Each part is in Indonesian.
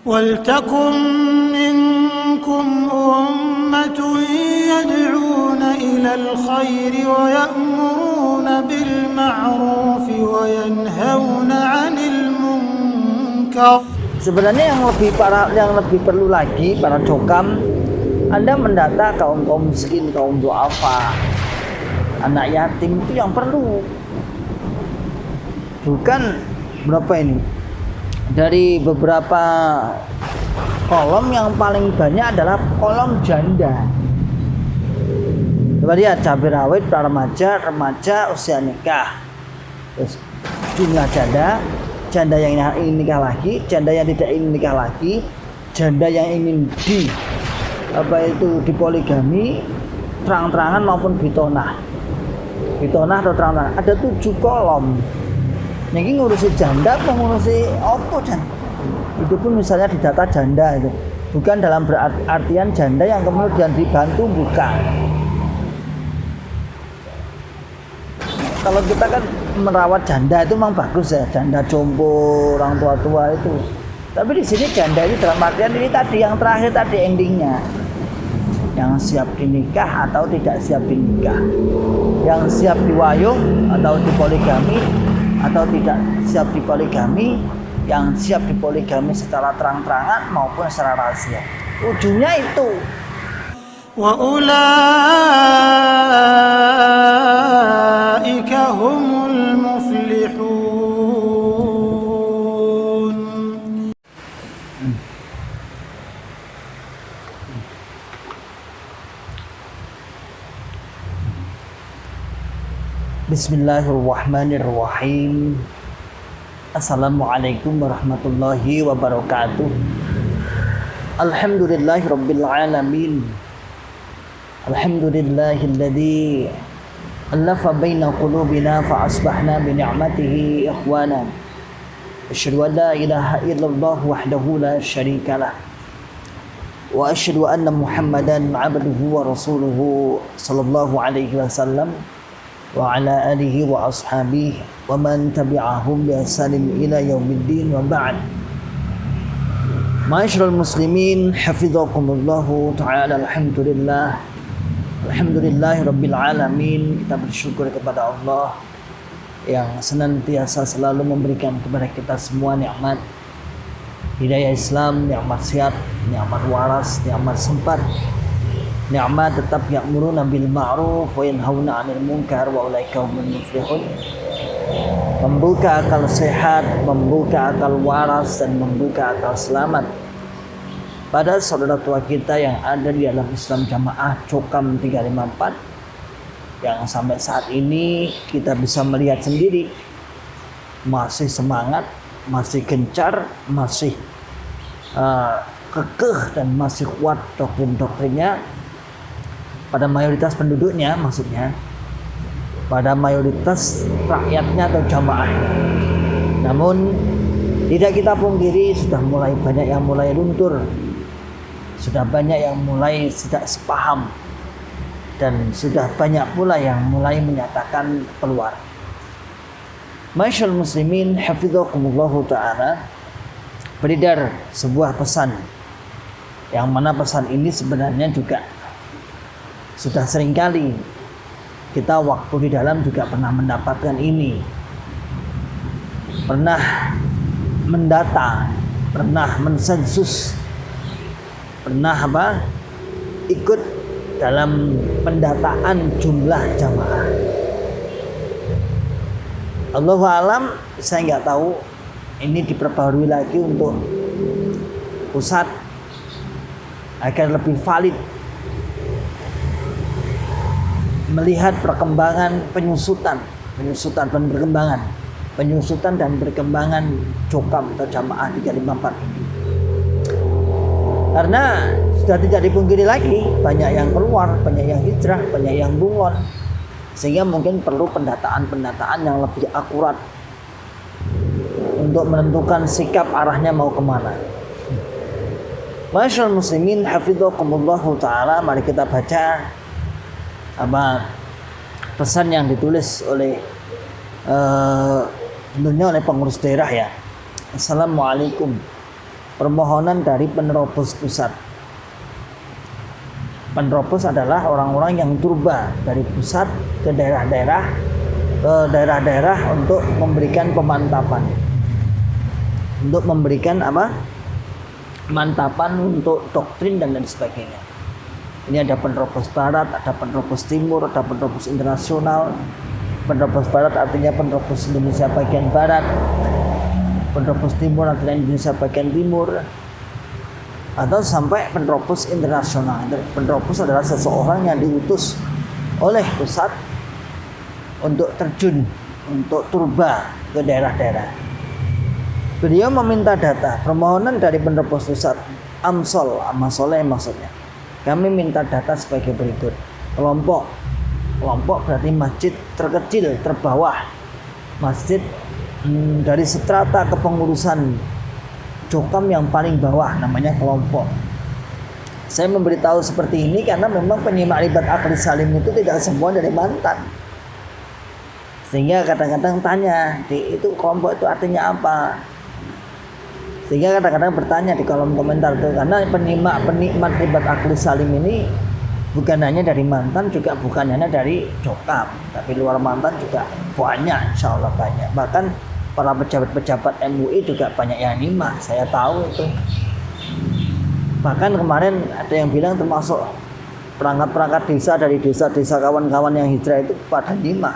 وَلْتَكُنْ مِنْكُمْ أُمَّةٌ يَدْعُونَ إِلَى الْخَيْرِ وَيَأْمُرُونَ بِالْمَعْرُوفِ وَيَنْهَوْنَ عَنِ الْمُنْكَرِ. Sebenarnya yang lebih perlu lagi para cokam, Anda mendata kaum miskin, kaum duafa, anak yatim, itu yang perlu. Bukan berapa ini? Dari beberapa kolom yang paling banyak adalah kolom janda. Coba lihat cabai rawit para remaja usia nikah. Terus jumlah janda yang ingin nikah lagi, janda yang tidak ingin nikah lagi, janda yang ingin dipoligami terang-terangan maupun bitonah atau terang-terangan. Ada 7 kolom. Niki ngurusi janda, mengurusi opo jan. Itu pun misalnya di data janda itu, bukan dalam artian janda yang kemudian dibantu, bukan. Kalau kita kan merawat janda itu memang bagus ya, janda jompo, orang tua itu. Tapi di sini janda ini dalam artian ini tadi yang terakhir tadi endingnya, yang siap dinikah atau tidak siap dinikah, yang siap diwayung atau dipoligami atau tidak siap dipoligami, yang siap dipoligami secara terang-terangan maupun secara rahasia. Ujungnya itu. Wa ulaika humul muflihun. Bismillahirrahmanirrahim. Assalamualaikum warahmatullahi wabarakatuh. Alhamdulillahirabbil alamin. Alhamdulillahilladzi alafa baina qulubina fa asbahna bi ni'matihi ikhwana. Asyhadu an la ilaha illallah wahdahu la syarikalah. Wa asyhadu anna Muhammadan 'abduhu wa rasuluhu sallallahu alaihi wasallam wa ala alihi wa ashabihi wa man tabi'ahum bi ihsanin ila yaumiddin wa ba'd. Ma'asyiral muslimin hafizakumullahu ta'ala. Alhamdulillahirabbil alamin. Kita bersyukur kepada Allah yang senantiasa selalu memberikan kepada kita semua nikmat hidayah Islam, nikmat sehat, nikmat waras, nikmat sempat, nikmat tetap ya'muruna bil ma'ruf wa yanhauna 'anil munkar wa ulaika humul muflihun. Membuka akal sehat, membuka akal waras, dan membuka akal selamat pada saudara tua kita yang ada di dalam Islam Jamaah Cokam 354 yang sampai saat ini kita bisa melihat sendiri masih semangat, masih gencar, masih kekeh dan masih kuat doktrin-doktrinnya pada mayoritas penduduknya, maksudnya pada mayoritas rakyatnya atau jamaahnya. Namun tidak kita pungkiri sudah mulai banyak yang mulai luntur, sudah banyak yang mulai tidak sepaham, dan sudah banyak pula yang mulai menyatakan keluar. Ma'asyiral muslimin hafizakumullahu ta'ala, beredar sebuah pesan yang mana pesan ini sebenarnya juga sudah seringkali kita waktu di dalam juga pernah mendapatkan ini, pernah mendata, pernah mensensus, pernah ikut dalam pendataan jumlah jamaah. Allahu alam, saya nggak tahu ini diperbarui lagi untuk pusat agar lebih valid melihat perkembangan penyusutan dan perkembangan Cokam atau Jamaah 354 ini. Karena sudah tidak dipungkiri lagi, banyak yang keluar, banyak yang hijrah, banyak yang bunglon, sehingga mungkin perlu pendataan yang lebih akurat untuk menentukan sikap arahnya mau kemana. Ma'asyiral muslimin hafizakumullahu ta'ala, mari kita baca pesan yang ditulis oleh tentunya oleh pengurus daerah ya. Assalamualaikum permohonan dari penerobos pusat. Penerobos adalah orang-orang yang turba dari pusat ke daerah-daerah untuk memberikan pemantapan, untuk memberikan pemantapan untuk doktrin dan lain sebagainya. Ini ada penerobos barat, ada penerobos timur, ada penerobos internasional. Penerobos barat artinya penerobos Indonesia bagian barat, penerobos timur artinya Indonesia bagian timur, atau sampai penerobos internasional. Penerobos adalah seseorang yang diutus oleh pusat untuk terjun, untuk turba ke daerah-daerah. Beliau meminta data permohonan dari penerobos pusat. Amsoleh maksudnya. Kami minta data sebagai berikut. Kelompok berarti masjid terkecil, terbawah. Masjid dari strata kepengurusan Jokam yang paling bawah, namanya kelompok. Saya memberitahu seperti ini karena memang penyimak ribat akli salim itu tidak semua dari mantan. Sehingga kadang-kadang tanya, itu kelompok itu artinya apa? Sehingga kadang-kadang bertanya di kolom komentar itu, karena penikmat ribat akli salim ini bukan hanya dari mantan, juga bukan hanya dari Jokam, tapi luar mantan juga banyak, insya Allah banyak. Bahkan para pejabat-pejabat MUI juga banyak yang nyimak, saya tahu itu. Bahkan kemarin ada yang bilang termasuk perangkat-perangkat desa dari desa-desa kawan-kawan yang hijrah itu pada nyimak,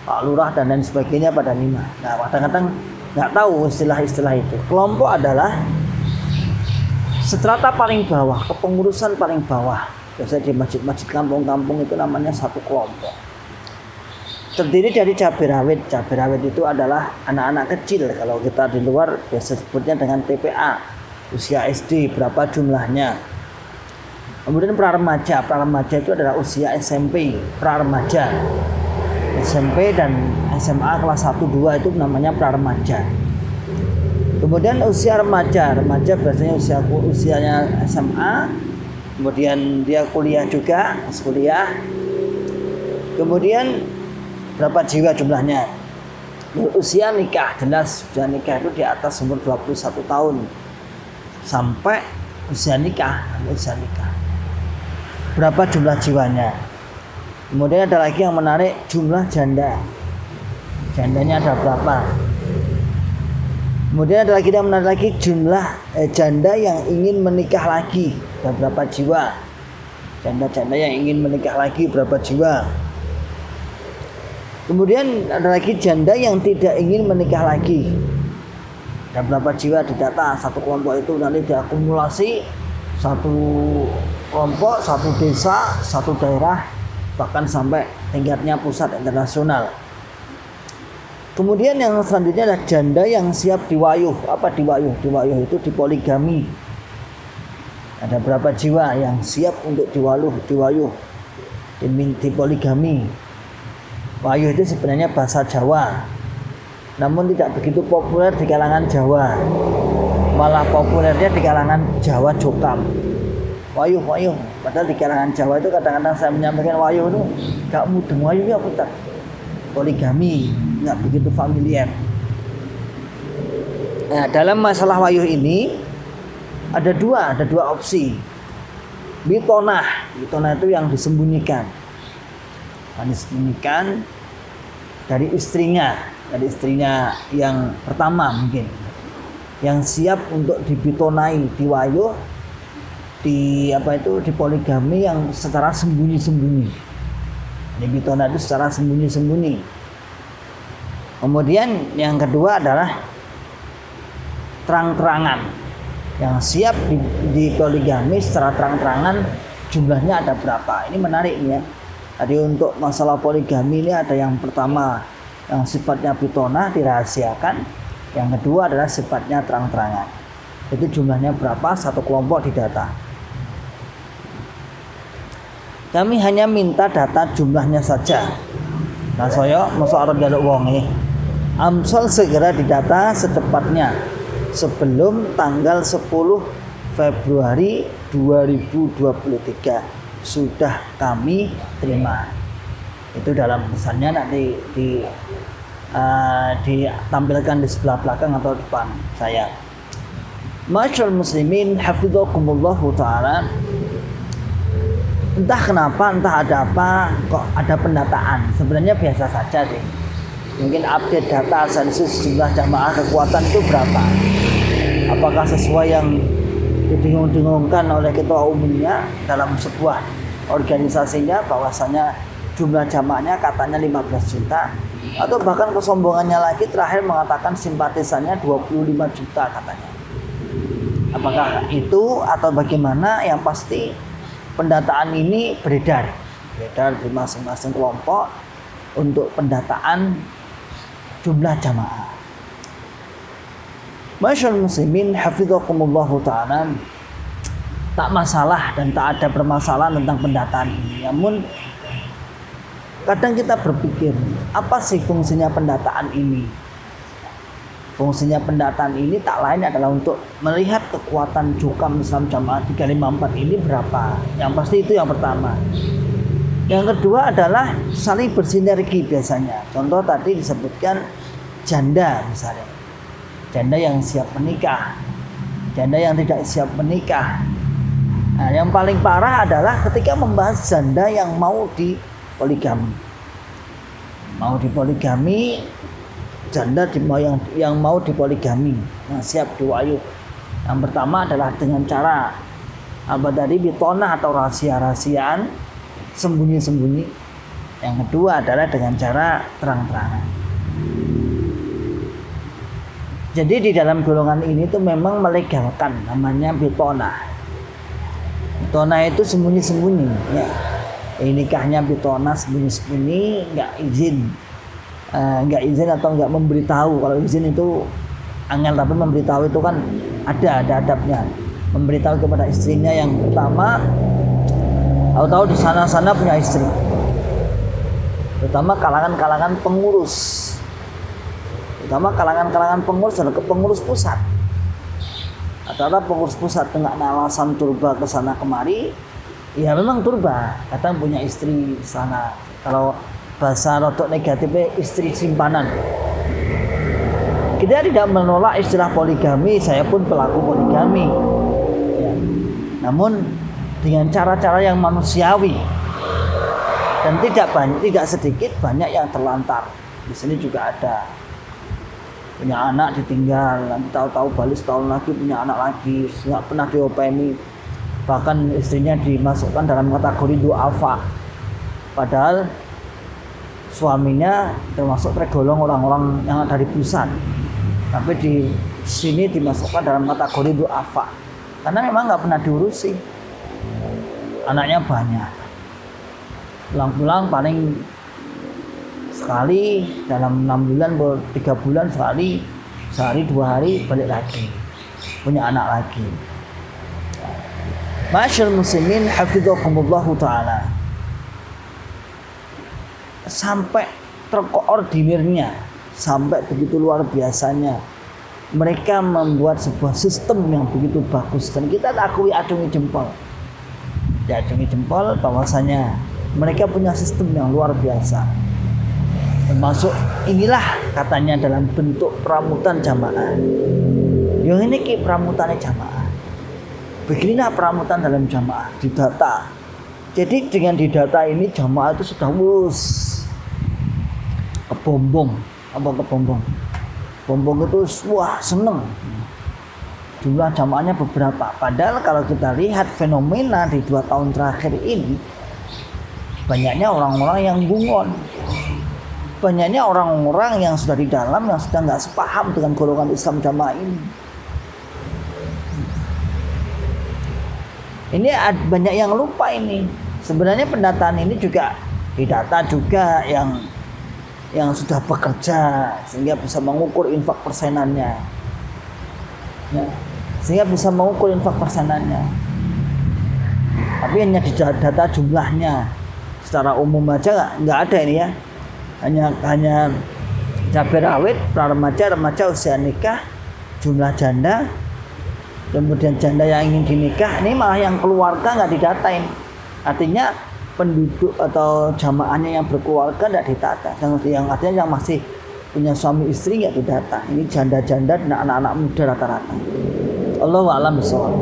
Pak Lurah dan lain sebagainya pada nyimak. Nah, kadang-kadang nggak tahu istilah-istilah itu. Kelompok adalah strata paling bawah, kepengurusan paling bawah. Biasanya di masjid-masjid kampung-kampung itu namanya satu kelompok. Terdiri dari cabai rawit. Cabai rawit itu adalah anak-anak kecil. Kalau kita di luar biasa sebutnya dengan TPA, usia SD, berapa jumlahnya. Kemudian pra-remaja. Pra-remaja itu adalah usia SMP, pra-remaja. SMP dan SMA kelas 1, 2 itu namanya pra-remaja. Kemudian usia remaja. Remaja biasanya usianya SMA. Kemudian dia kuliah juga, kuliah. Kemudian berapa jiwa jumlahnya? Usia nikah, jelas usia nikah itu di atas umur 21 tahun sampai usia nikah. Berapa jumlah jiwanya? Kemudian ada lagi yang menarik, jumlah janda. Jandanya ada berapa? Kemudian ada lagi yang menarik lagi, jumlah janda yang ingin menikah lagi. Ada berapa jiwa? Janda-janda yang ingin menikah lagi berapa jiwa? Kemudian ada lagi janda yang tidak ingin menikah lagi. Ada berapa jiwa didata? Satu kelompok itu nanti diakumulasi, satu kelompok, satu desa, satu daerah, bahkan sampai tingkatnya pusat internasional. Kemudian yang selanjutnya adalah janda yang siap diwayuh. Apa diwayuh? Diwayuh itu dipoligami. Ada berapa jiwa yang siap untuk diwayuh, dipoligami. Wayuh itu sebenarnya bahasa Jawa, namun tidak begitu populer di kalangan Jawa. Malah populernya di kalangan Jawa Jokam. Wayuh. Padahal di kalangan Jawa itu kadang-kadang saya menyampaikan wayuh itu gak mudeng. Wayuh ya putar. Poligami, nggak begitu familiar. Nah, dalam masalah wayuh ini ada dua opsi. Bitonah itu yang disembunyikan. Disembunyikan dari istrinya yang pertama mungkin, yang siap untuk dibitonai, diwayuh, dipoligami yang secara sembunyi-sembunyi. Dibitona itu secara sembunyi-sembunyi. Kemudian yang kedua adalah terang-terangan, yang siap dipoligami secara terang-terangan. Jumlahnya ada berapa? Ini menarik ya. Jadi untuk masalah poligami ini ada yang pertama yang sifatnya bitona, dirahasiakan. Yang kedua adalah sifatnya terang-terangan. Itu jumlahnya berapa? Satu kelompok didata. Kami hanya minta data jumlahnya saja. Nah, saya masuk Arab jaluk wong nih. Amsol segera didata secepatnya sebelum tanggal 10 Februari 2023 sudah kami terima. Itu dalam pesannya nanti ditampilkan di sebelah belakang atau depan saya. Masyaallah muslimin hafizakumullahu taala. Entah kenapa, entah ada apa, kok ada pendataan. Sebenarnya biasa saja sih. Mungkin update data sensus jumlah jamaah kekuatan itu berapa? Apakah sesuai yang didengung-dengungkan oleh ketua umumnya dalam sebuah organisasinya bahwasanya jumlah jamaahnya katanya 15 juta, atau bahkan kesombongannya lagi terakhir mengatakan simpatisannya 25 juta katanya. Apakah itu atau bagaimana? Yang pasti pendataan ini beredar di masing-masing kelompok untuk pendataan jumlah jamaah. Masyaallah muslimin hafizakumullahu ta'ala. Tak masalah dan tak ada permasalahan tentang pendataan ini. Namun kadang kita berpikir, apa sih fungsinya pendataan ini? Fungsinya pendataan ini tak lain adalah untuk melihat kekuatan Jukam Islam Jamaah 354 ini berapa. Yang pasti itu yang pertama. Yang kedua adalah saling bersinergi biasanya. Contoh tadi disebutkan janda misalnya. Janda yang siap menikah, janda yang tidak siap menikah. Nah, yang paling parah adalah ketika membahas janda yang mau dipoligami. Mau dipoligami, janda yang mau dipoligami, yang siap diwayu. Yang pertama adalah dengan cara apa tadi, bitonah atau rahasia-rahasiaan, sembunyi-sembunyi. Yang kedua adalah dengan cara terang-terangan. Jadi di dalam golongan ini tuh memang melegalkan, namanya bitonah. Bitonah itu sembunyi-sembunyi, ya. Nikahnya bitonah sembunyi-sembunyi, nggak izin atau nggak memberitahu. Kalau izin itu angel, tapi memberitahu itu kan ada adabnya. Memberitahu kepada istrinya yang pertama, tahu-tahu di sana-sana punya istri, terutama kalangan-kalangan pengurus, dan pengurus pusat. Adalah pengurus pusat dengan alasan turba ke sana kemari, ya memang turba, kadang punya istri di sana. Kalau bahasa rotok negatifnya istri simpanan. Kita tidak menolak istilah poligami, saya pun pelaku poligami, ya. Namun dengan cara-cara yang manusiawi, dan tidak sedikit banyak yang terlantar. Di sini juga ada punya anak ditinggal, nanti tahu-tahu balik setahun lagi punya anak lagi, nggak pernah diopeni, bahkan istrinya dimasukkan dalam kategori du'afa, padahal suaminya termasuk tergolong orang-orang yang dari pusat, tapi di sini dimasukkan dalam kategori du'afa karena memang nggak pernah diurusi. Anaknya banyak, pulang-pulang paling sekali dalam 6 bulan, 3 bulan sekali, sehari 2 hari balik lagi, punya anak lagi. Masyaallah muslimin hafizakumullahu ta'ala. Sampai terkoordinirnya, sampai begitu luar biasanya mereka membuat sebuah sistem yang begitu bagus, dan kita akui, acungi jempol bahwasanya mereka punya sistem yang luar biasa. Termasuk inilah katanya dalam bentuk peramutan jamaah. Yang ini ki peramutannya jamaah. Beginilah peramutan dalam jamaah, didata. Jadi dengan didata ini jamaah itu sudah kebombong. Bombong itu wah seneng. Jumlah jamaahnya beberapa. Padahal kalau kita lihat fenomena di 2 tahun terakhir ini, banyaknya orang-orang yang bungon. Banyaknya orang-orang yang sudah di dalam, yang sudah nggak sepaham dengan golongan Islam jamaah ini. Ini banyak yang lupa ini. Sebenarnya pendataan ini juga didata juga yang sudah bekerja sehingga bisa mengukur infak persenannya. Ya, sehingga bisa mengukur infak persenannya. Tapi hanya didata jumlahnya. Secara umum aja nggak ada ini ya. Hanya cabai rawit, remaja usia nikah, jumlah janda, kemudian janda yang ingin dinikah. Ini malah yang keluarga nggak didatain. Artinya penduduk atau jamaahnya yang berkeluarga tidak ditata. Yang artinya yang masih punya suami istri nggak didata. Ini janda-janda dan anak-anak muda rata-rata. Allahu a'lam bishawab.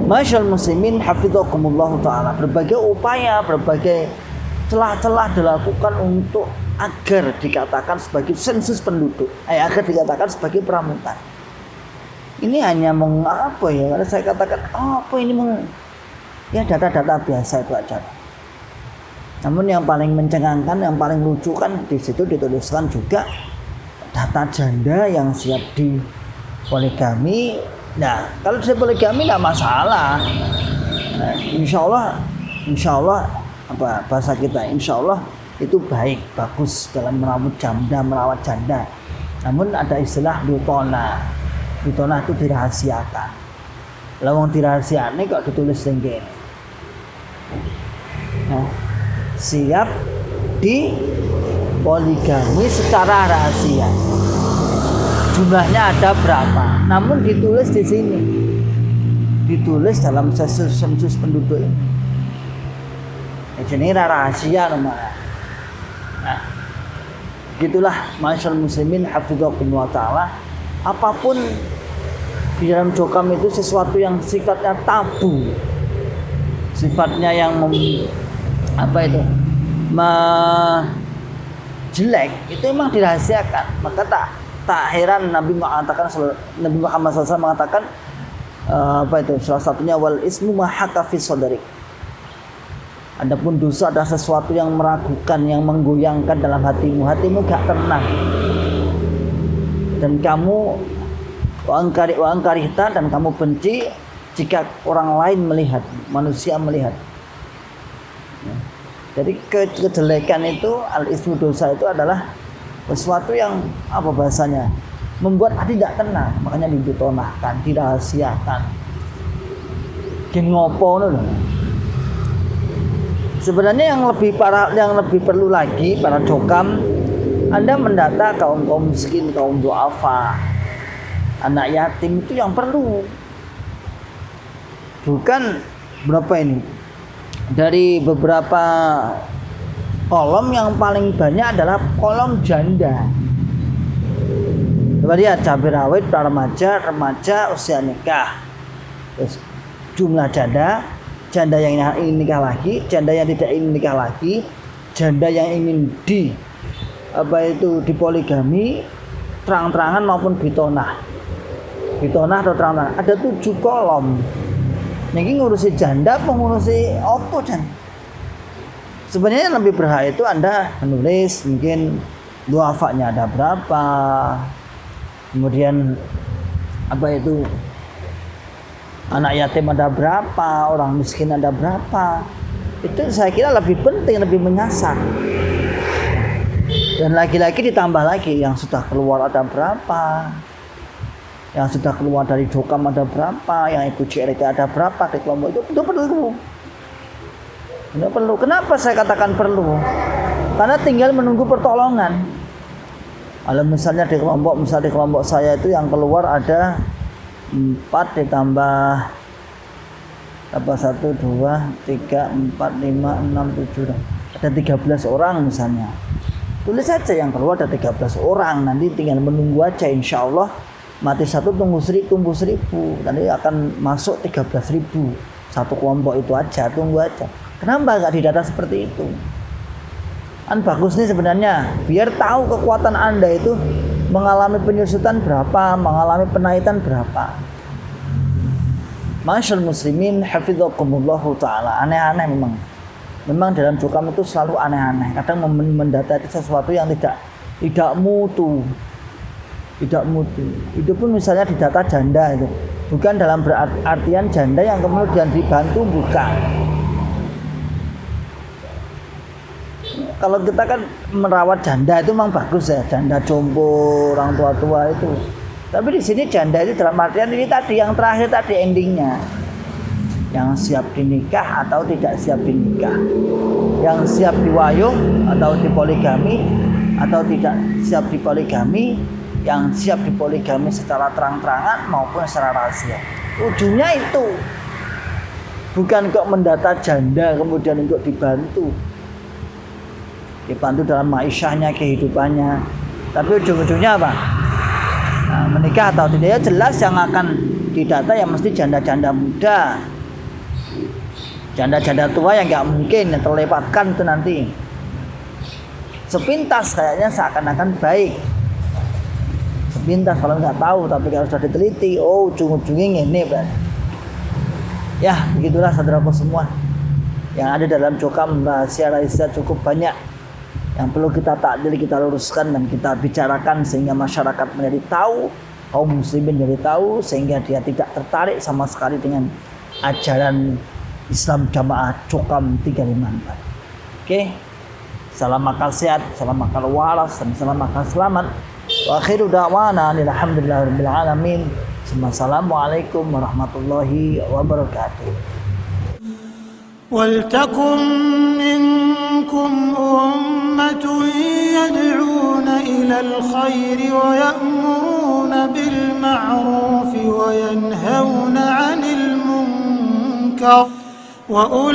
Masyaallah muslimin hafizakumullah taala, berbagai upaya, berbagai celah-celah dilakukan untuk agar dikatakan sebagai sensus penduduk, agar dikatakan sebagai pramuka. Ini hanya apa ya? Kalau saya katakan apa ini ya data-data biasa itu aja. Namun yang paling mencengangkan, yang paling lucu kan di situ dituliskan juga data janda yang siap di poligami. Nah, kalau sudah poligami tidak masalah. Nah, insya Allah apa bahasa kita, insya Allah itu baik, bagus dalam merawat janda. Namun ada istilah bitona itu dirahasiakan. Lawang dirahasiakan kok ditulis tinggi. Nah, siap di poligami secara rahasia. Jumlahnya ada berapa? Namun ditulis di sini, ditulis dalam sensus penduduk ini. Jadi rahasia namanya. Nah, begitulah masyaallah muslimin hafizakumullah taala. Apapun di dalam jokam itu sesuatu yang sifatnya tabu, sifatnya yang jelek, itu memang dirahasiakan. Maka tak heran Nabi Muhammad SAW mengatakan salah satunya wal ismu ma haka fi sadrik. Adapun dosa adalah sesuatu yang meragukan, yang menggoyangkan dalam hatimu gak tenang. Dan kamu wa angkarihta, dan kamu benci jika orang lain melihat, manusia melihat. Jadi kejelekan itu, al-ismu dosa itu adalah sesuatu yang apa bahasanya, membuat hati tidak tenang, makanya ditonahkan, dirahasiakan. Gen ngopo loh. Sebenarnya yang lebih perlu lagi para jokam, Anda mendata kaum miskin, kaum duafa, anak yatim, itu yang perlu. Bukan berapa ini? Dari beberapa kolom yang paling banyak adalah kolom janda. Coba lihat cabai rawit, remaja usia nikah. Terus jumlah janda yang ingin nikah lagi, janda yang tidak ingin nikah lagi, janda yang ingin dipoligami terang-terangan maupun bitonah atau terang-terangan. Ada 7 kolom. Niki ngurusi janda, pengurusi opo jan. Sebenarnya yang lebih berhak itu Anda menulis mungkin duafanya ada berapa, kemudian anak yatim ada berapa, orang miskin ada berapa. Itu saya kira lebih penting, lebih menyasar. Dan lagi-lagi ditambah lagi yang sudah keluar ada berapa, yang sudah keluar dari jokam ada berapa, yang ikut CRT ada berapa di kelompok itu perlu. Tidak perlu. Kenapa saya katakan perlu? Karena tinggal menunggu pertolongan. Kalau misalnya di kelompok saya itu yang keluar ada 4 ditambah 1, 2, 3, 4, 5, 6, 7. Ada 13 orang misalnya. Tulis saja yang keluar ada 13 orang. Nanti tinggal menunggu aja, insya Allah mati 1 tunggu 1000. Nanti akan masuk 13.000. Satu kelompok itu aja, tunggu aja. Kenapa nggak didata seperti itu? Kan bagus nih sebenarnya, biar tahu kekuatan Anda itu mengalami penyusutan berapa, mengalami penaitan berapa. Masyaallah muslimin hafizakumullahu taala. Aneh-aneh memang dalam jokam itu selalu aneh-aneh. Kadang mendata itu sesuatu yang tidak mutu. Itu pun misalnya di data janda itu bukan dalam artian janda yang kemudian dibantu, bukan. Kalau kita kan merawat janda itu memang bagus ya, janda jompo, orang tua itu. Tapi di sini janda itu dalam artian ini tadi yang terakhir tadi endingnya, yang siap dinikah atau tidak siap dinikah, yang siap diwayung atau dipoligami atau tidak siap dipoligami, yang siap dipoligami secara terang-terangan maupun secara rahasia. Ujungnya itu bukan kok mendata janda kemudian untuk dibantu dalam maisyahnya, kehidupannya, tapi ujung-ujungnya apa? menikah atau tidak, ya jelas yang akan didata yang mesti janda-janda muda, janda-janda tua yang nggak mungkin yang terlewatkan itu nanti. Sepintas kayaknya seakan-akan baik, sepintas kalau nggak tahu, tapi kalau sudah diteliti, oh ujung-ujungnya ini berarti. Ya begitulah saudaraku semua, yang ada dalam Jokam rahasia-rahasia cukup banyak yang perlu kita takdir, kita luruskan dan kita bicarakan sehingga masyarakat menjadi tahu, kaum muslimin menjadi tahu, sehingga dia tidak tertarik sama sekali dengan ajaran Islam Jamaah Jokam 354. Oke, salam akal sehat, salam akal waras, dan salam akal selamat. Wa akhiru da'wana alhamdulillahirabbil alamin. Assalamualaikum warahmatullahi wabarakatuh. ولتكن منكم أمة يدعون إلى الخير ويأمرون بالمعروف وينهون عن المنكر وأولئك